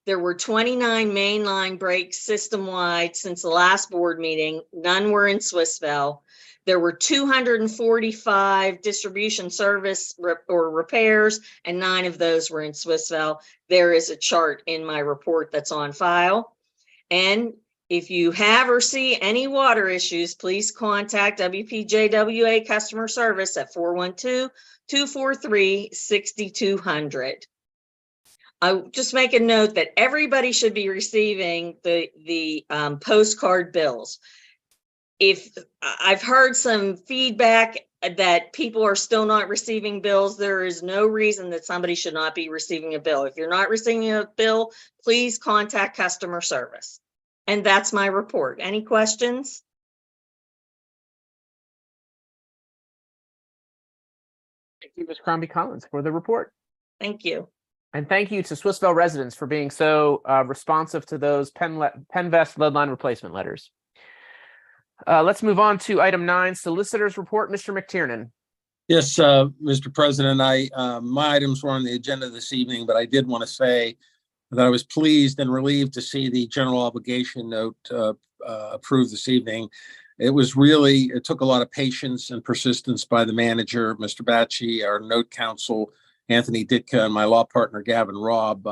There were 29 mainline breaks system-wide since the last board meeting. None were in Swissvale. There were 245 distribution service or repairs, and 9 of those were in Swissvale. There is a chart in my report that's on file. And if you have or see any water issues, please contact WPJWA customer service at 412-243-6200. I just make a note that everybody should be receiving the postcard bills. If I've heard some feedback that people are still not receiving bills, there is no reason that somebody should not be receiving a bill. If you're not receiving a bill, please contact customer service. And that's my report. Any questions? Thank you, Ms. Crombie-Collins, for the report. Thank you. And thank you to Swissvale residents for being so responsive to those Penvest lead line replacement letters. Let's move on to item 9, Solicitor's Report. Mr. McTiernan. Yes, Mr. President, my items were on the agenda this evening, but I did want to say that I was pleased and relieved to see the general obligation note approved this evening. It took a lot of patience and persistence by the manager, Mr. Batchy, our note counsel, Anthony Ditka, and my law partner, Gavin Robb,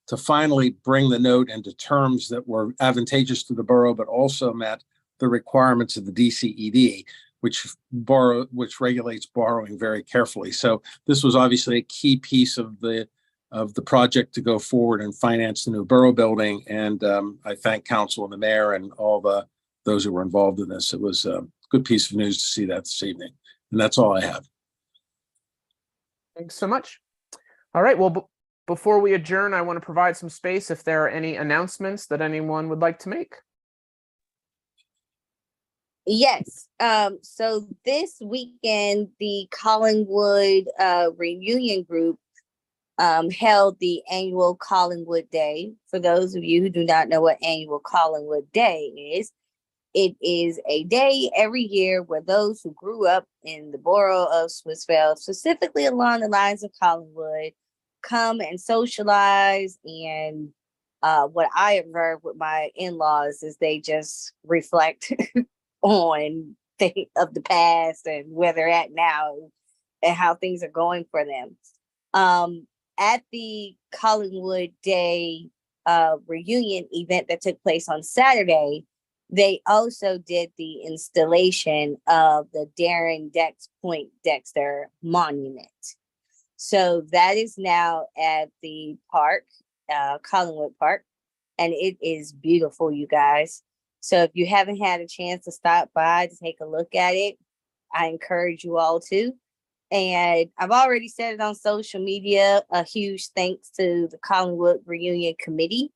to finally bring the note into terms that were advantageous to the borough, but also met the requirements of the DCED, which regulates borrowing very carefully. So this was obviously a key piece of the project to go forward and finance the new borough building. And I thank council and the mayor and all those who were involved in this. It was a good piece of news to see that this evening. And that's all I have. Thanks so much. All right. Well, before we adjourn, I want to provide some space if there are any announcements that anyone would like to make. Yes. So this weekend, the Collingwood Reunion Group held the annual Collingwood Day. For those of you who do not know what annual Collingwood Day is, it is a day every year where those who grew up in the borough of Swissvale, specifically along the lines of Collingwood, come and socialize and What I observed with my in-laws is they just reflect on things of the past and where they're at now and how things are going for them. At the Collingwood Day reunion event that took place on Saturday, they also did the installation of the Darren Dex Point Dexter Monument. So that is now at the park, Collingwood Park, and it is beautiful, you guys. So if you haven't had a chance to stop by to take a look at it, I encourage you all to. And I've already said it on social media, a huge thanks to the Collingwood Reunion Committee,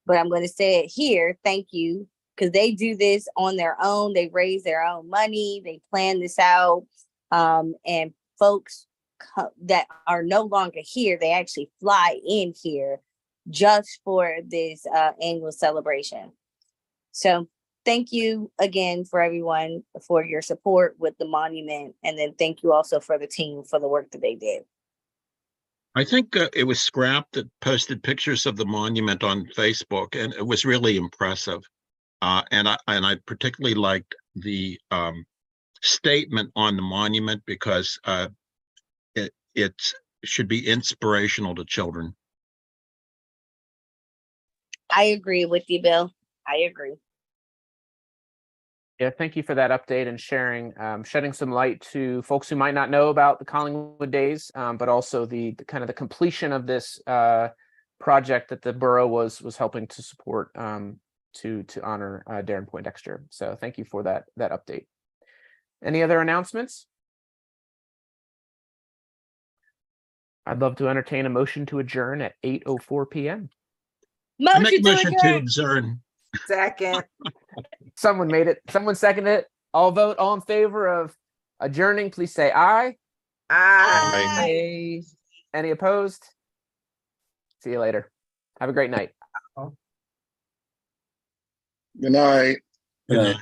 but I'm going to say it here. Thank you, because they do this on their own. They raise their own money. They plan this out. And folks that are no longer here, they actually fly in here just for this annual celebration. So thank you again for everyone for your support with the monument. And then thank you also for the team for the work that they did. I think it was Scrap that posted pictures of the monument on Facebook, and it was really impressive. And I particularly liked the statement on the monument because it should be inspirational to children. I agree with you, Bill. I agree. Yeah, thank you for that update and sharing, shedding some light to folks who might not know about the Collingwood Days, but also the kind of the completion of this project that the borough was helping to support to honor Darren Poindexter. So thank you for that update. Any other announcements? I'd love to entertain a motion to adjourn at 8:04 p.m. I make a motion to adjourn. Second. Someone made it. Someone seconded it. All vote. All in favor of adjourning, please say aye. Aye. Any opposed? See you later. Have a great night. Good night. Good night.